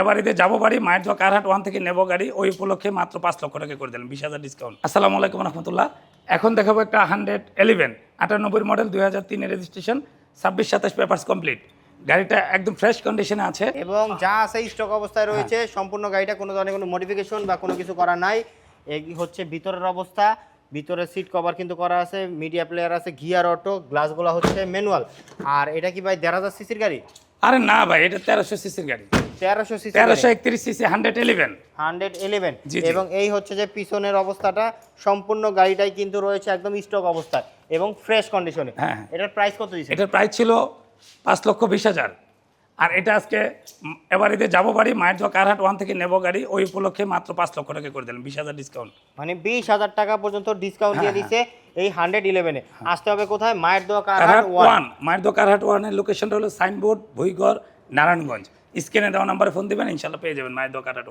এবারে যাবো বাড়ি মায়ের দোয়া কারহাট ওয়ান থেকে নেবো গাড়ি ওই উপলক্ষে মাত্র 5 লক্ষ টাকা করে দিলেন 20,000 ডিসকাউন্ট। আসসালামু আলাইকুম রহমতুল্লাহ। এখন দেখাবো একটা 111 98 মডেল 2003 রেজিস্ট্রেশন 26-27 পেপারস কমপ্লিট। গাড়িটা একদম ফ্রেশ কন্ডিশনে আছে এবং যা আছে স্টক অবস্থায় রয়েছে। সম্পূর্ণ গাড়িটা কোনো ধরনের কোনো মডিফিকেশন বা কোনো কিছু করা নাই। এই হচ্ছে ভিতরের অবস্থা। ভিতরে সিট কভার কিন্তু করা আছে, মিডিয়া প্লেয়ার আছে, গিয়ার অটো, গ্লাসগুলো হচ্ছে ম্যানুয়াল। আর এটা কি ভাই 1,500 সিসির গাড়ি? আরে না ভাই, এটা 1300 সিসির গাড়ি। 1300 সিসি, 1331 সিসি 111 জি। এবং এই হচ্ছে যে পিছনের অবস্থাটা, সম্পূর্ণ গাড়িটাই কিন্তু রয়েছে একদম স্টক অবস্থায় এবং ফ্রেশ কন্ডিশনে। হ্যাঁ। এটার প্রাইস কত দিয়েছে? এটার প্রাইস ছিল 5,20,000। আর এটা আজকে এবারে যাবো বাড়ি মায়ের দোয়া কারহাট ওয়ান থেকে নেবো গাড়ি ওই উপলক্ষে মাত্র 5 লক্ষ টাকা করে দিলেন 20,000 ডিসকাউন্ট। মানে 20,000 টাকা পর্যন্ত ডিসকাউন্ট দিয়ে দিছে এই 111-এ। আসতে হবে কোথায়? মায়ের দোয়া কারহাট ওয়ান। মায়ের দোয়া কারহাট ওয়ানের লোকেশনটা হলো সাইনবোর্ড, ভুইগড়, নারায়ণগঞ্জ। স্ক্রিনে দেওয়া নাম্বারে ফোন দিবেন, ইনশাল্লাহ পেয়ে যাবেন মায়ের দোয়া কারহাট ওয়ান।